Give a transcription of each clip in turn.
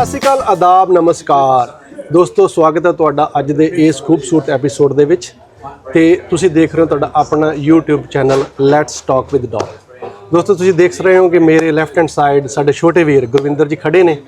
ਸਤਿ ਸ਼੍ਰੀ ਅਕਾਲ, ਆਦਾਬ, ਨਮਸਕਾਰ ਦੋਸਤੋ, ਸਵਾਗਤ ਹੈ ਤੁਹਾਡਾ ਅੱਜ ਦੇ ਇਸ ਖੂਬਸੂਰਤ ਐਪੀਸੋਡ ਦੇ ਵਿੱਚ। ਤੇ ਤੁਸੀਂ ਦੇਖ ਰਹੇ ਹੋ ਤੁਹਾਡਾ ਆਪਣਾ YouTube channel let's talk with dog. ਦੋਸਤੋ, ਤੁਸੀਂ ਦੇਖ ਰਹੇ ਹੋ ਕਿ ਮੇਰੇ ਲੈਫਟ ਹੈਂਡ ਸਾਈਡ ਸਾਡੇ ਛੋਟੇ ਵੀਰ ਗੁਰਵਿੰਦਰ ਜੀ ਖੜੇ ਨੇ।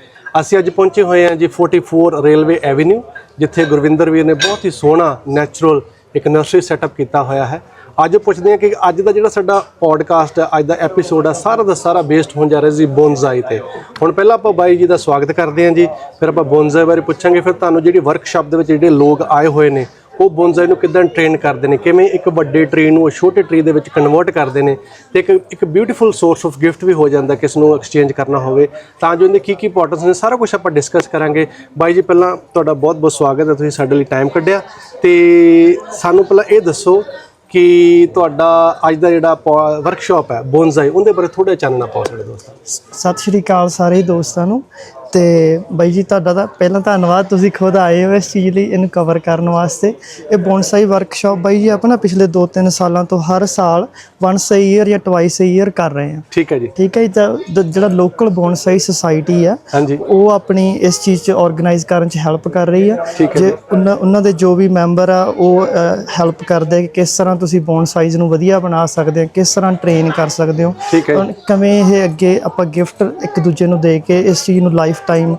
ਅਸੀਂ ਅੱਜ ਪਹੁੰਚੇ ਹੋਏ ਹਾਂ ਜੀ 44 ਰੇਲਵੇ ਐਵੀਨਿਊ, ਜਿੱਥੇ ਗੁਰਵਿੰਦਰ ਵੀਰ ਨੇ ਬਹੁਤ ਹੀ ਸੋਹਣਾ ਨੈਚੁਰਲ ਇੱਕ ਨਰਸਰੀ ਸੈਟਅਪ ਕੀਤਾ ਹੋਇਆ ਹੈ। ਅੱਜ ਪੁੱਛਦੇ ਹਾਂ ਕਿ ਅੱਜ ਦਾ ਜਿਹੜਾ ਸਾਡਾ ਪੋਡਕਾਸਟ ਹੈ, ਅੱਜ ਦਾ ਐਪੀਸੋਡ ਹੈ, ਸਾਰਾ ਦਾ ਸਾਰਾ ਬੇਸਡ ਹੋਣ ਜਾ ਰਿਹਾ ਜੀ ਬੋਨਸਾਈ ਤੇ। ਹੁਣ ਪਹਿਲਾਂ ਆਪਾਂ ਬਾਈ ਜੀ ਦਾ ਸਵਾਗਤ ਕਰਦੇ ਹਾਂ ਜੀ, ਫਿਰ ਆਪਾਂ ਬੋਨਸਾਈ ਬਾਰੇ ਪੁੱਛਾਂਗੇ, ਫਿਰ ਤੁਹਾਨੂੰ ਜਿਹੜੀ ਵਰਕਸ਼ਾਪ ਦੇ ਵਿੱਚ ਜਿਹੜੇ ਲੋਕ ਆਏ ਹੋਏ ਨੇ ਉਹ ਬੋਨਸਾਈ ਨੂੰ ਕਿੱਦਾਂ ਟ੍ਰੇਨ ਕਰਦੇ ਨੇ, ਕਿਵੇਂ ਇੱਕ ਵੱਡੇ ਟਰੀ ਨੂੰ ਉਹ ਛੋਟੇ ਟਰੀ ਦੇ ਵਿੱਚ ਕਨਵਰਟ ਕਰਦੇ ਨੇ, ਤੇ ਇੱਕ ਬਿਊਟੀਫੁਲ ਸੋਰਸ ਆਫ ਗਿਫਟ ਵੀ ਹੋ ਜਾਂਦਾ ਕਿਸ ਨੂੰ ਐਕਸਚੇਂਜ ਕਰਨਾ ਹੋਵੇ, ਤਾਂ ਜੋ ਇਹਦੇ ਕੀ ਇੰਪੋਰਟੈਂਸ ਨੇ, ਸਾਰਾ ਕੁਝ ਆਪਾਂ ਡਿਸਕਸ ਕਰਾਂਗੇ। ਬਾਈ ਜੀ, ਪਹਿਲਾਂ ਤੁਹਾਡਾ ਬਹੁਤ ਬਹੁਤ ਸਵਾਗਤ ਹੈ, ਤੁਸੀਂ ਸਾਡੇ ਲਈ ਟਾਈਮ ਕੱਢਿਆ। ਤੇ ਸਾਨੂੰ ਪਹਿਲਾਂ ਇਹ ਦੱਸੋ ਕਿ ਤੁਹਾਡਾ ਅੱਜ ਦਾ ਜਿਹੜਾ ਵਰਕਸ਼ਾਪ ਹੈ ਬੋਨਸਾਈ, ਉਹਦੇ ਬਾਰੇ ਥੋੜ੍ਹਾ ਚਾਨਣਾ ਪਾਓ ਸਾਡੇ ਦੋਸਤਾਂ ਨੂੰ। ਸਤਿ ਸ਼੍ਰੀ ਅਕਾਲ ਸਾਰੇ ਦੋਸਤਾਂ ਨੂੰ। ਤੇ ਬਾਈ ਜੀ, ਤੁਹਾਡਾ ਤਾਂ ਪਹਿਲਾਂ ਧੰਨਵਾਦ, ਤੁਸੀਂ ਖੁਦ ਆਏ ਹੋ ਇਸ ਚੀਜ਼ ਲਈ, ਇਹਨੂੰ ਕਵਰ ਕਰਨ ਵਾਸਤੇ। ਇਹ ਬੋਨਸਾਈ ਵਰਕਸ਼ਾਪ ਬਾਈ ਜੀ ਆਪਾਂ ਨਾ ਪਿਛਲੇ 2-3 ਸਾਲਾਂ ਤੋਂ ਹਰ ਸਾਲ ਵਨਸ ਅ ਈਅਰ ਜਾਂ ਟਵਾਈਸ ਅ ਈਅਰ ਕਰ ਰਹੇ ਹਾਂ। ਠੀਕ ਹੈ ਜੀ। ਠੀਕ ਹੈ ਜੀ। ਤਾਂ ਜਿਹੜਾ ਲੋਕਲ ਬੋਨਸਾਈ ਸੁਸਾਇਟੀ ਆ, ਹਾਂਜੀ, ਉਹ ਆਪਣੀ ਇਸ ਚੀਜ਼ 'ਚ ਆਰਗੇਨਾਈਜ਼ ਕਰਨ 'ਚ ਹੈਲਪ ਕਰ ਰਹੀ ਆ। ਜੇ ਉਹਨਾਂ ਦੇ ਜੋ ਵੀ ਮੈਂਬਰ ਆ ਉਹ ਹੈਲਪ ਕਰਦੇ ਕਿ ਕਿਸ ਤਰ੍ਹਾਂ ਤੁਸੀਂ ਬੋਨਸਾਈਜ਼ ਨੂੰ ਵਧੀਆ ਬਣਾ ਸਕਦੇ ਹੋ, ਕਿਸ ਤਰ੍ਹਾਂ ਟ੍ਰੇਨ ਕਰ ਸਕਦੇ ਹੋ, ਕਿਵੇਂ ਇਹ ਅੱਗੇ ਆਪਾਂ ਗਿਫਟ ਇੱਕ ਦੂਜੇ ਨੂੰ ਦੇ ਕੇ ਇਸ ਚੀਜ਼ ਨੂੰ ਲਾਈਫ ਟਾਈਮ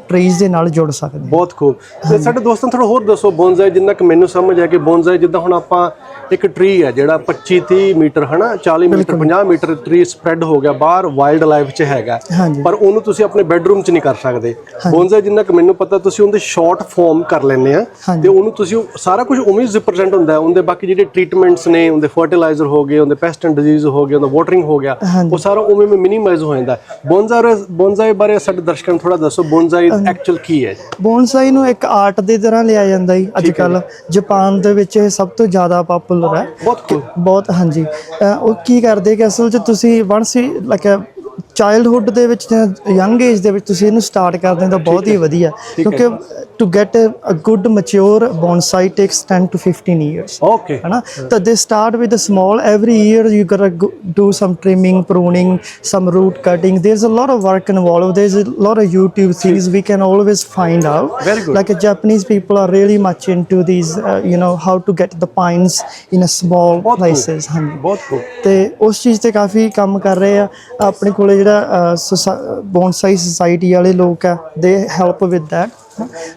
ਟਰੀਜ਼ ਦੇ ਨਾਲ ਜੁੜ ਸਕਦੇ ਹਾਂ। ਬਹੁਤ ਖੂਬ। ਤੇ ਸਾਡੇ ਦੋਸਤਾਂ ਥੋੜਾ ਹੋਰ ਦੱਸੋ ਬੋਨਸਾਈ, ਜਿੰਨਾ ਕਿ ਮੈਨੂੰ ਸਮਝ ਹੈ ਕਿ ਬੋਨਸਾਈ ਜਿੱਦਾਂ ਹੁਣ ਆਪਾਂ ਇੱਕ ਟਰੀ ਹੈ ਜਿਹੜਾ 25-30 ਮੀਟਰ ਹੈ ਨਾ, 40 ਮੀਟਰ 50 ਮੀਟਰ ਟਰੀ ਸਪਰੈਡ ਹੋ ਗਿਆ ਬਾਹਰ ਵਾਈਲਡ ਲਾਈਫ 'ਚ ਹੈਗਾ, ਪਰ ਉਹਨੂੰ ਤੁਸੀਂ ਆਪਣੇ ਬੈਡਰੂਮ 'ਚ ਨਹੀਂ ਕਰ ਸਕਦੇ। ਬੋਨਸਾਈ ਜਿੰਨਾ ਕਿ ਮੈਨੂੰ ਪਤਾ ਤੁਸੀਂ ਉਹਦੇ ਸ਼ਾਰਟ ਫਾਰਮ ਕਰ ਲੈਂਦੇ ਆ, ਤੇ ਉਹਨੂੰ ਤੁਸੀਂ ਸਾਰਾ ਕੁਝ ਉਵੇਂ ਹੀ ਰਿਪਰੈਜ਼ੈਂਟ ਹੁੰਦਾ, ਉਹਦੇ ਬਾਕੀ ਜਿਹੜੇ ਟ੍ਰੀਟਮੈਂਟਸ ਨੇ, ਉਹਦੇ ਫਰਟੀਲਾਈਜ਼ਰ ਹੋ ਗਏ, ਉਹਦੇ ਪੈਸਟ ਐਂਡ ਡਿਜ਼ੀਜ਼ ਹੋ ਗਏ, ਉਹਦਾ ਵਾਟਰਿੰਗ ਹੋ ਗਿਆ, ਉਹ ਸਾਰਾ ਉਵੇਂ ਮਿਨੀਮਾਈਜ਼ ਹੋ ਜਾਂਦਾ। ਬੋਨਸਾਈ ਬਾਰੇ ਸਾਡੇ ਦਰਸ਼ਕਾਂ ਨੂੰ ਥੋੜਾ ਦੱਸੋ, ਬੋਨਸਾਈ ਐਕਚੁਅਲ ਕੀ ਹੈ? ਬੋਨਸਾਈ ਨੂੰ ਇੱਕ ਆਰਟ ਦੀ ਤਰ੍ਹਾਂ ਲਿਆ ਜਾਂਦਾ ਹੈ। ਅੱਜ ਕੱਲ੍ਹ ਜਾਪਾਨ ਦੇ ਵਿੱਚ ਇਹ ਸਭ ਤੋਂ ਜ਼ਿਆਦਾ ਪਾਪੂਲਰ ਹੈ। ਬਹੁਤ ਹਾਂਜੀ। ਉਹ ਕੀ ਕਰਦੇ ਕਿ ਅਸਲ 'ਚ ਤੁਸੀਂ ਵਨਸ ਲਾਈਕ ਚਾਈਲਡਹੁੱਡ ਦੇ ਵਿੱਚ ਜਾਂ ਯੰਗ ਏਜ ਦੇ ਵਿੱਚ ਤੁਸੀਂ ਇਹਨੂੰ ਸਟਾਰਟ ਕਰਦੇ ਹੋ ਤਾਂ ਬਹੁਤ ਹੀ ਵਧੀਆ, ਕਿਉਂਕਿ to get a good mature bonsai takes 10 to 15 years। Okay, ਹੈ ਨਾ। ਤਾਂ they start with a small, every year you gotta do some trimming, pruning, some root cutting. There is a lot of work involved, there is a lot of YouTube things we can always find out। like Japanese people are really much into these how to get the pines in a small places। ਹਾਂਜੀ, ਬਹੁਤ cool। ਤੇ ਉਸ ਚੀਜ਼ ਤੇ ਕਾਫੀ ਕੰਮ ਕਰ ਰਹੇ ਆ। ਆਪਣੇ ਕੋਲੇ ਜਿਹੜਾ ਬੋਨਸਾਈ ਸੁਸਾਇਟੀ ਵਾਲੇ ਲੋਕ ਆ, ਦੇ ਹੈਲਪ ਵਿਦ ਦੈਟ।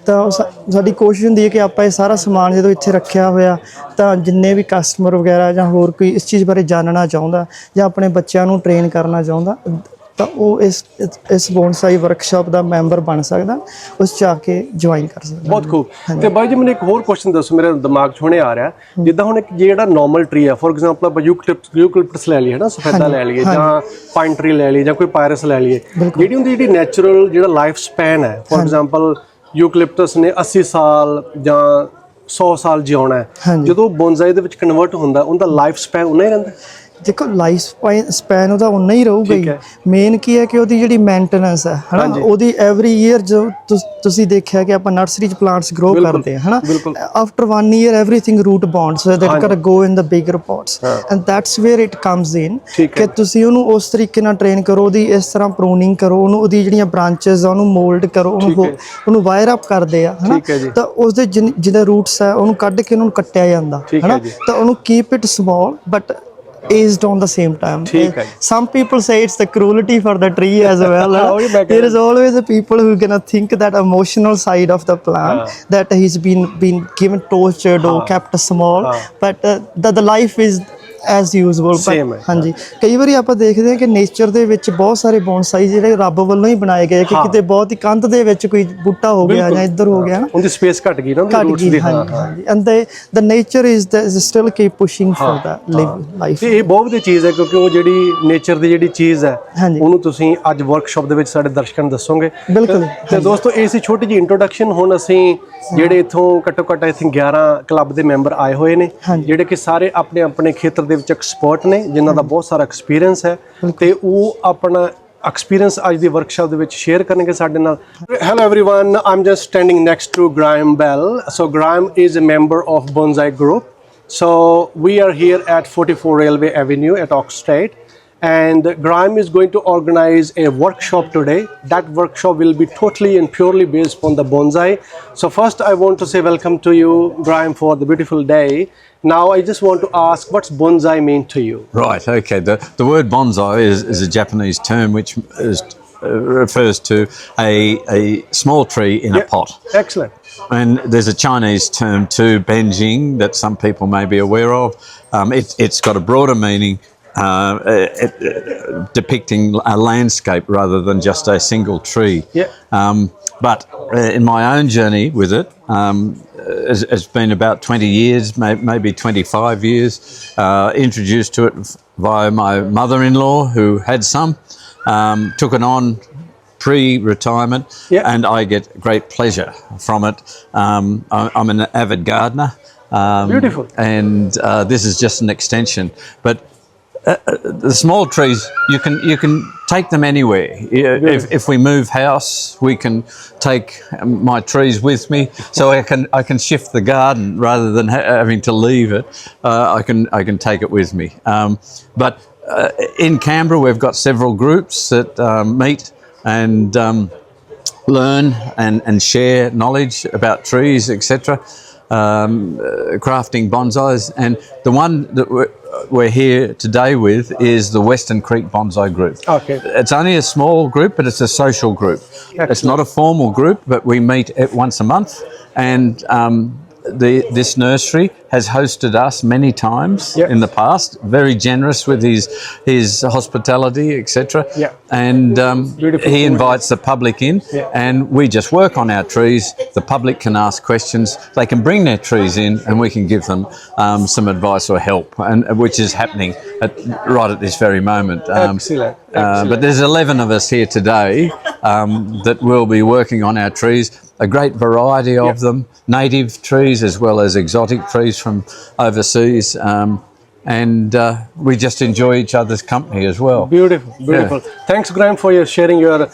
ਤਾਂ ਸਾਡੀ ਕੋਸ਼ਿਸ਼ ਹੁੰਦੀ ਹੈ ਕਿ ਆਪਾਂ ਇਹ ਸਾਰਾ ਸਮਾਨ ਜਦੋਂ ਇੱਥੇ ਰੱਖਿਆ ਹੋਇਆ, ਤਾਂ ਜਿੰਨੇ ਵੀ ਕਸਟਮਰ ਵਗੈਰਾ ਜਾਂ ਹੋਰ ਕੋਈ ਇਸ ਚੀਜ਼ ਬਾਰੇ ਜਾਣਨਾ ਚਾਹੁੰਦਾ ਜਾਂ ਆਪਣੇ ਬੱਚਿਆਂ ਨੂੰ ਟ੍ਰੇਨ ਕਰਨਾ ਚਾਹੁੰਦਾ, ਤਾਂ ਉਹ ਇਸ ਬੋਨਸਾਈ ਵਰਕਸ਼ਾਪ ਦਾ ਮੈਂਬਰ ਬਣ ਸਕਦਾ, ਉਸ 'ਚ ਆ ਕੇ ਜੁਆਇਨ ਕਰ ਸਕਦਾ। ਬਹੁਤ ਖੂਬ। ਤੇ ਬਾਈ ਜੀ, ਮੈਨੂੰ ਇੱਕ ਹੋਰ ਕੁਐਸਚਨ ਦੱਸੋ, ਮੇਰੇ ਦਿਮਾਗ 'ਚ ਹੁਣੇ ਆ ਰਿਹਾ। ਜਿੱਦਾਂ ਹੁਣ ਇੱਕ ਜਿਹੜਾ ਨਾਰਮਲ ਟਰੀ ਹੈ, ਫੋਰ ਐਗਜ਼ਾਮਪਲ ਆਪਾਂ ਯੂਕਲਿਪਟਸ ਲੈ ਲਈਏ, ਹੈ ਨਾ, ਸਫੈਦਾ ਲੈ ਲਈਏ, ਜਾਂ ਪਾਈਨ ਟਰੀ ਲੈ ਲਈਏ, ਜਾਂ ਕੋਈ ਪਾਇਰਸ ਲੈ ਲਈਏ, ਜਿਹੜੀ ਹੁੰਦੀ ਜਿਹੜੀ ਨੈਚੁਰਲ ਜਿਹੜਾ ਲਾਈਫ ਸਪੈਨ ਹੈ, ਫੋਰ ਐਗਜ਼ਾਮਪਲ ਯੂਕਲਿਪਟਸ ਨੇ 80 ਸਾਲ ਜਾਂ 100 ਸਾਲ ਜਿਉਣਾ ਹੈ, ਜਦੋਂ ਬੋਨਸਾਈ ਦੇ ਵਿੱਚ ਕਨਵਰਟ ਹੁੰਦਾ, ਉਹਦਾ ਲਾਈਫ ਸਪੈਨ ਉਨਾ ਹੀ ਰਹਿੰਦਾ? ਦੇਖੋ, ਲਾਈਫ ਸਪੈਨ ਉਹਦਾ ਉਨਾ ਹੀ ਰਹੂਗਾ ਹੀ। ਮੇਨ ਕੀ ਹੈ ਕਿ ਉਹਦੀ ਜਿਹੜੀ ਮੇਨਟੇਨੈਂਸ ਹੈ ਨਾ, ਉਹਦੀ ਐਵਰੀ ਈਅਰ ਜੋ ਤੁਸੀਂ ਦੇਖਿਆ ਕਿ ਆਪਾਂ ਨਰਸਰੀ 'ਚ ਪਲਾਂਟਸ ਗਰੋ ਕਰਦੇ ਹਾਂ, ਹੈ ਨਾ, after 1 year everything root bounds that got go in the bigger pots, and that's where it comes in ਕਿ ਤੁਸੀਂ ਉਹਨੂੰ ਉਸ ਤਰੀਕੇ ਨਾਲ ਟ੍ਰੇਨ ਕਰੋ, ਉਹਦੀ ਇਸ ਤਰ੍ਹਾਂ ਪ੍ਰੂਨਿੰਗ ਕਰੋ, ਉਹਦੀ ਜਿਹੜੀਆਂ ਬ੍ਰਾਂਚਿਸ ਆ ਉਹਨੂੰ ਮੋਲਡ ਕਰੋ, ਉਹਨੂੰ ਵਾਇਰ ਅਪ ਕਰਦੇ ਆ, ਹੈ ਨਾ। ਤਾਂ ਉਸਦੇ ਜਿਹਦੇ ਰੂਟਸ ਹੈ ਉਹਨੂੰ ਕੱਢ ਕੇ ਉਹਨੂੰ ਕੱਟਿਆ ਜਾਂਦਾ, ਹੈ ਨਾ। ਤਾਂ ਉਹਨੂੰ keep it small but aged on the same time। Some people say it's the cruelty for the tree as well। There is always a people who gonna think that emotional side of the plant, that he's been given tortured or kept small, but the life is as useful. ਹਾਂਜੀ, ਕਈ ਵਾਰੀ ਆਪਾਂ ਦੇਖਦੇ ਹਾਂ ਕਿ nature ਦੇ ਵਿੱਚ ਬਹੁਤ ਸਾਰੇ ਬੋਨਸਾਈ ਜਿਹੜੇ ਰੱਬ ਵੱਲੋਂ ਹੀ ਬਣਾਏ ਗਏ, ਕਿ ਕਿਤੇ ਬਹੁਤ ਹੀ ਕੰਧ ਦੇ ਵਿੱਚ ਕੋਈ ਬੂਟਾ ਹੋ ਗਿਆ ਜਾਂ ਇੱਧਰ ਹੋ ਗਿਆ ਨਾ, ਉਹਦੀ ਸਪੇਸ ਘਟ ਗਈ ਨਾ, ਰੂਟਸ ਦੀ। ਹਾਂਜੀ, and the nature is still keep ਪੁਸ਼ਿੰਗ for the life. ਇਹ ਬਹੁਤ ਵਧੀਆ ਚੀਜ਼ ਹੈ, ਕਿਉਂਕਿ ਉਹ ਜਿਹੜੀ ਨੇਚਰ ਦੀ ਜਿਹੜੀ ਚੀਜ਼ ਹੈ, ਉਹਨੂੰ ਤੁਸੀਂ ਅੱਜ ਵਰਕਸ਼ਾਪ ਦੇ ਵਿੱਚ ਸਾਡੇ ਦਰਸ਼ਕਾਂ ਨੂੰ ਦੱਸੋਗੇ। ਬਿਲਕੁਲ। ਤੇ ਦੋਸਤੋ, ਇਹ ਸੀ ਛੋਟੀ ਜਿਹੀ ਇੰਟਰੋਡਕਸ਼ਨ। ਹੁਣ ਅਸੀਂ ਜਿਹੜੇ ਇੱਥੋਂ ਘੱਟੋ ਘੱਟ ਆਈ ਥਿੰਕ 11 ਕਲੱਬ ਦੇ ਮੈਂਬਰ ਆਏ ਹੋਏ ਨੇ, ਜਿਹੜੇ ਕਿ ਸਾਰੇ ਆਪਣੇ ਆਪਣੇ ਖੇਤਰ ਦੇ ਵਿੱਚ ਐਕਸਪਰਟ ਨੇ, ਜਿਨ੍ਹਾਂ ਦਾ ਬਹੁਤ ਸਾਰਾ ਐਕਸਪੀਰੀਅੰਸ ਹੈ, ਤੇ ਉਹ ਆਪਣਾ ਐਕਸਪੀਰੀਅੰਸ ਅੱਜ ਦੀ ਵਰਕਸ਼ਾਪ ਦੇ ਵਿੱਚ ਸ਼ੇਅਰ ਕਰਨਗੇ ਸਾਡੇ ਨਾਲ। Hello everyone, I am just standing next to Graham Bell। So Graham is a member of Bonsai Group। So we are here at 44 Railway Avenue at Oxford, and Graham is going to organize a workshop today. That workshop will be totally and purely based on the bonsai. So first I want to say welcome to you, Graham, for the beautiful day. Now I just want to ask, what's bonsai mean to you? Right, okay. The word bonsai is a Japanese term which refers to a small tree in a pot. Excellent. And there's a Chinese term too, benjing, that some people may be aware of. It's got a broader meaning, depicting a landscape rather than just a single tree. Yeah. But in my own journey with it, it's been about 20 years, maybe 25 years, introduced to it via my mother-in-law who had some, took it on pre-retirement, and I get great pleasure from it. I'm an avid gardener. Beautiful. And this is just an extension. But the small trees, you can take them anywhere. If we move house, we can take my trees with me, so I can shift the garden rather than having to leave it. I can take it with me. But in Canberra, we've got several groups that meet and learn and share knowledge about trees, etc. Crafting bonsais, and the one that we're here today with is the Western Creek Bonsai Group. Okay. It's only a small group, but it's a social group. Excellent. It's not a formal group, but we meet once a month, and this nursery has hosted us many times in the past. Very generous with his hospitality, etc. Yeah. And he invites the public in, Yeah. and we just work on our trees. The public can ask questions. They can bring their trees in, and we can give them some advice or help, and which is happening right at this very moment. Excellent. But there's 11 of us here today that will be working on our trees. A great variety of them, native trees as well as exotic trees from overseas, and we just enjoy each other's company as well. Beautiful, beautiful. Thanks, Graham, for sharing your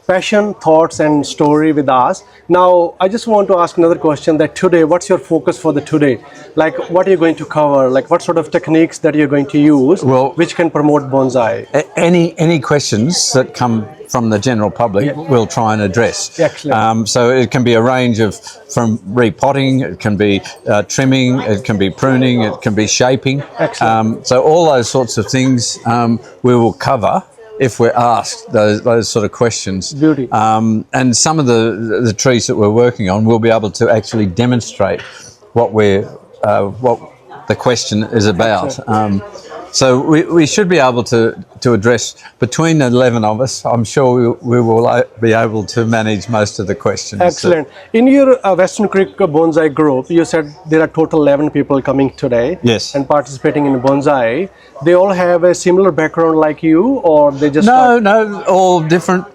passion, thoughts, and story with us. Now, I just want to ask another question. That today, what's your focus for the today? Like, what are you going to cover? Like, what sort of techniques that you're going to use, which can promote bonsai? Any questions that come from the general public, we'll try and address. Excellent. So it can be a range of, from repotting, it can be trimming, it can be pruning, it can be shaping. Excellent. So all those sorts of things we will cover if we're asked those sort of questions. Beauty. And some of the trees that we're working on, we'll be able to actually demonstrate what the question is about. So we should be able to address, between the 11 of us, I'm sure we will be able to manage most of the questions. Excellent. In your Western Creek Bonsai group, you said there are total 11 people coming today. Yes. And participating in bonsai. They all have a similar background like you, or they just... No, all different,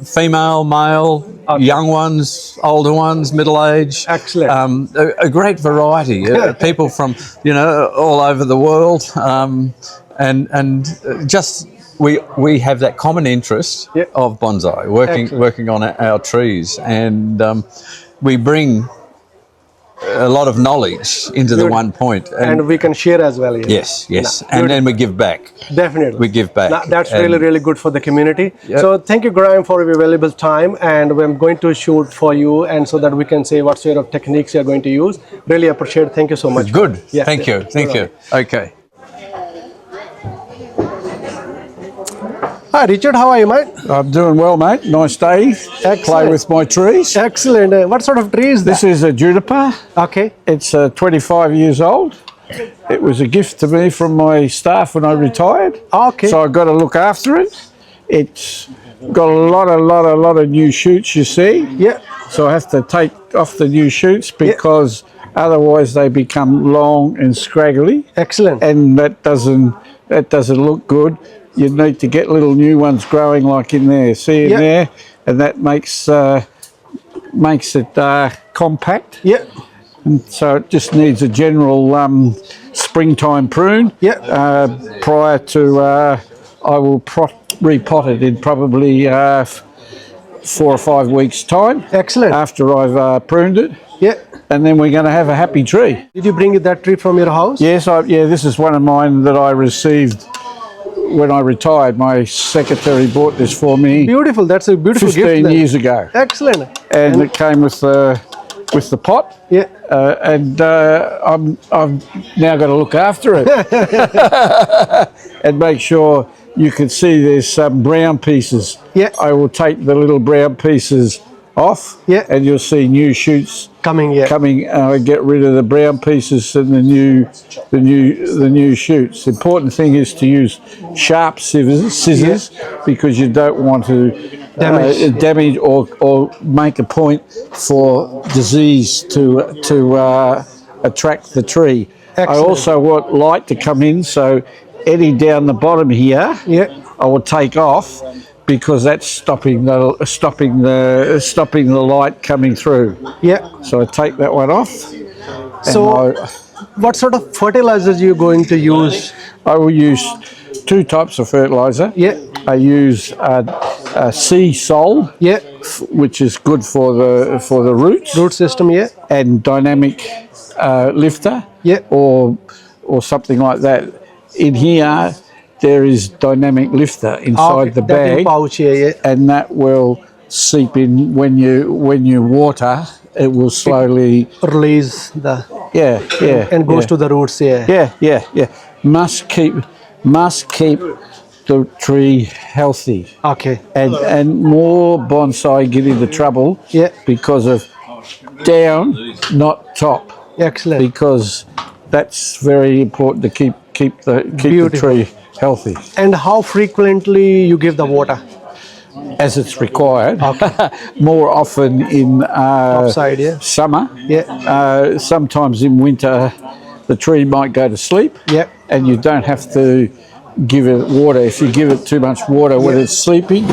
female, male, young ones, older ones, middle-aged. Excellent. A great variety. People from, all over the world. And just we have that common interest of bonsai, working on our trees, and we bring a lot of knowledge into the one point, and we can share as well. Yes, and then we give back. Definitely, we give back. That's really good for the community. So thank you, Graham, for your valuable time, and I'm going to shoot for you, and so that we can say what sort of techniques you're going to use. Really appreciate it. Thank you so much. Good. Thank you. Okay. Hi, Richard. How are you, mate? I'm doing well, mate. Nice day. Play with my trees. Excellent. What sort of tree is This is a juniper. Okay. It's 25 years old. It was a gift to me from my staff when I retired. Okay. So I've got to look after it. It's got a lot of new shoots, you see. Yeah. So I have to take off the new shoots because otherwise they become long and scraggly. Excellent. And that doesn't look good. You need to get little new ones growing like in there. See in there? And that makes it compact. Yeah. And so it just needs a general springtime prune. Yeah. Prior to, I will repot it in probably 4 or 5 weeks' time. Excellent. After I've pruned it. Yeah. And then we're going to have a happy tree. Did you bring that tree from your house? Yes, this is one of mine that I received when I retired, my secretary bought this for me Beautiful. That's a beautiful 15 gift. then. years ago, Excellent. and it came with the pot. Yeah. I've now got to look after it and make sure you can see there's some brown pieces. Yeah. I will take the little brown pieces off. Yeah. And you'll see new shoots Coming. Yeah. coming. Get rid of the brown pieces and the new shoots. Important thing is to use sharp scissors because you don't want to damage or make a point for disease to attract the tree. Excellent. I also want light to come in, so any down the bottom here, I will take off because that's stopping the light coming through. Yeah. So I take that one off. So, what sort of fertilizers are you going to use? I will use two types of fertilizer. Yeah. I use sea sol, Yeah. which is good for the roots, Root system. Yeah. and dynamic lifter, Yeah. or something like that. In here, there is dynamic lifter inside the That in bag, pouch. Yeah. Yeah. and that will seep in when you water. It will slowly, Release the and goes to the roots. Yeah. yeah. Must keep the tree healthy. Okay. And more bonsai get into trouble because of down, not top, Excellent. because that's very important to keep the Beautiful. tree healthy And how frequently you give the water? as it's required. More often in Upside. Yeah. summer. Yeah. Sometimes in winter, the tree might go to sleep. Yeah. And you don't have to give it water. If you give it too much water when it's sleeping,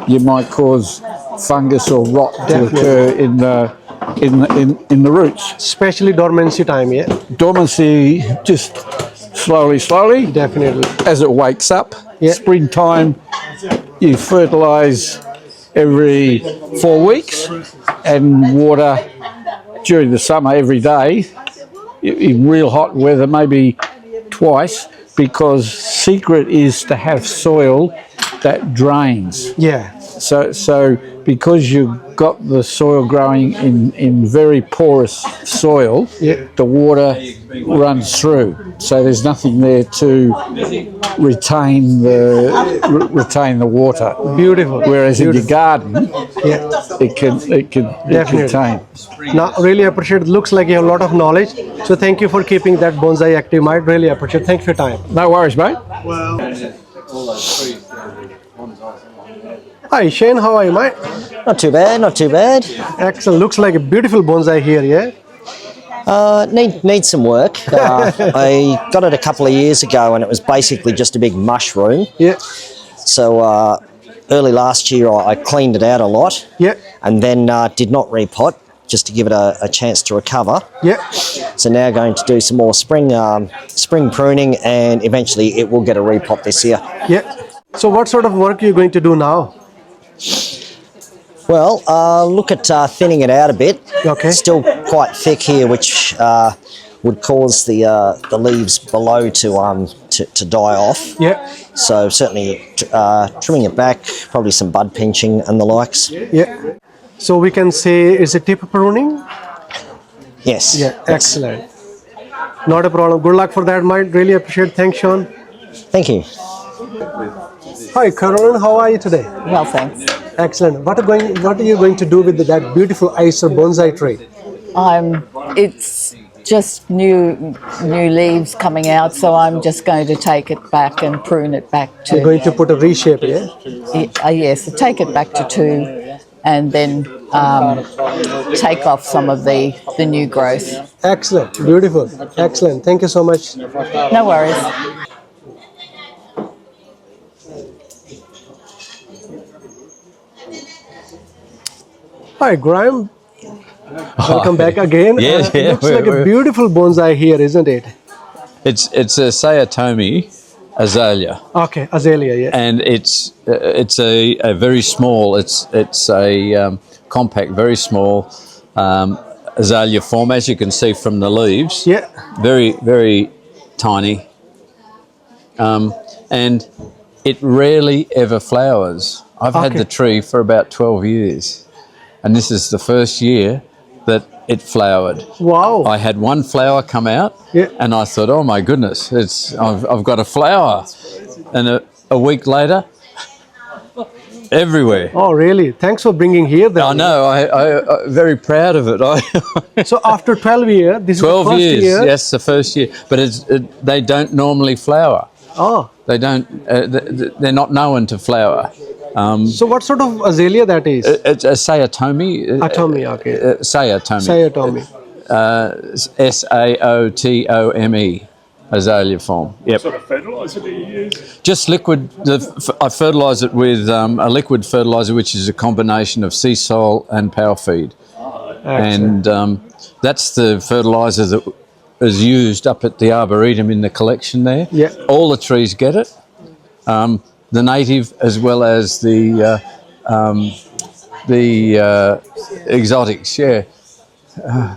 you might cause fungus or rot to occur in the roots. Especially dormancy time. Yeah. Dormancy, just slowly, Definitely. as it wakes up. Yeah. Springtime, you fertilise every 4 weeks and water during the summer every day. In real hot weather, maybe twice, because secret is to have soil that drains. Yeah. So because you've got the soil growing in very porous soil, the water runs through. So there's nothing there to retain the water. Beautiful. Whereas in your garden, Yeah. it can Definitely. retain. Now, really appreciate it. Looks like you have a lot of knowledge. So thank you for keeping that bonsai active, mate. Really appreciate it. Thanks for your time. No worries, mate. Hi, Shane. How are you, mate? Not too bad, not too bad. Excellent. Looks like a beautiful bonsai here, yeah? Needs some work. I got it a couple of years ago and it was basically just a big mushroom. Yeah. So early last year I cleaned it out a lot. Yeah. And then did not repot just to give it a chance to recover. Yeah. So now going to do some more spring pruning and eventually it will get a repot this year. Yeah. So what sort of work are you going to do now? Well, look at thinning it out a bit. Okay. Still quite thick here, which would cause the leaves below to die off. Yeah. So certainly trimming it back, probably some bud pinching and the likes. Yeah. So we can say it's a tip pruning? Yes. Yeah. Excellent. Not a problem. Good luck for that, mate. Really appreciate it. Thanks, Sean. Thank you. Hi, Caroline. How are you today? Well, thanks. Excellent. What are you going to do with that beautiful Icer bonsai tree? It's just new leaves coming out, so I'm just going to take it back and prune it back to. You're going to put a reshape, yeah? Yes, take it back to 2, and then take off some of the new growth. Excellent. Beautiful. Excellent. Thank you so much. No worries. Hi, Graham. Welcome back again. Yeah, yeah. Looks like a beautiful bonsai here, isn't it? It's a Sayatomi azalea, Okay, azalea, yeah. and it's a very small. It's a compact, very small azalea form, as you can see from the leaves. Yeah. Very tiny, and it rarely ever flowers. I've had Okay. the tree for about 12 years, and this is the first year that it flowered. Wow. I had one flower come out, Yeah. and I thought, "Oh my goodness, I've got a flower," and a week later, everywhere. Oh, really? Thanks for bringing here. Then. I know. I'm very proud of it. So after 12 years, this 12 is the first years. year. Yes, the first year, but they don't normally flower. Oh, They don't. They're not known to flower. so what sort of azalea that is? It's a Sayatomi. Atomi, okay. Sayatomi. Sayatomi. Saotome. Azalea form. Yep. What sort of fertiliser do you use? Just liquid. I fertilise it with a liquid fertiliser, which is a combination of sea soil and power feed. And that's the fertiliser that is used up at the Arboretum in the collection there. Yeah. All the trees get it. The native as well as the exotics. Yeah.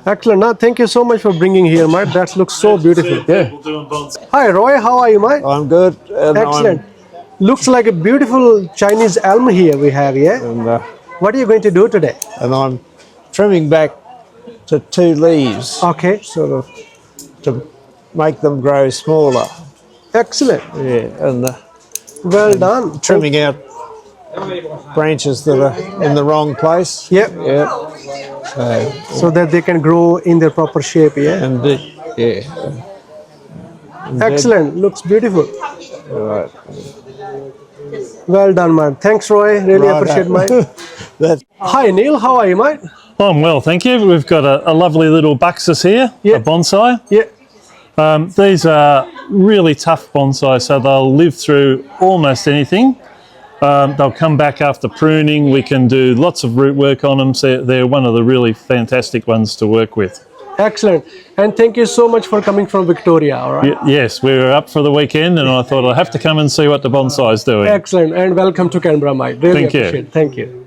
Excellent. Now, thank you so much for bringing here, mate. That looks so beautiful. Yeah. People doing bonsai. Hi, Roy. How are you, mate? I'm good. And Excellent. Looks like a beautiful Chinese elm here we have, yeah? What are you going to do today? I'm trimming back to 2 leaves, Okay. sort of to make them grow smaller. Excellent. Yeah, and Well done. trimming out branches that are in the wrong place. Yep. Yeah. So that they can grow in their proper shape, yeah? And yeah. Excellent. Looks beautiful. Right. Well done, man. Thanks, Roy. Really Righto. appreciate mate. That's Hi, Neil. How are you, mate? I'm well, thank you. We've got a lovely little Buxus here, Yeah. a bonsai. Yeah. These are really tough bonsai, so they'll live through almost anything. They'll come back after pruning. We can do lots of root work on them, so they're one of the really fantastic ones to work with. Excellent. And thank you so much for coming from Victoria, all right? Yes, we were up for the weekend, and I thought I'd have to come and see what the bonsai's doing. Excellent. And welcome to Canberra, mate. Really Thank you. appreciate it. Thank you.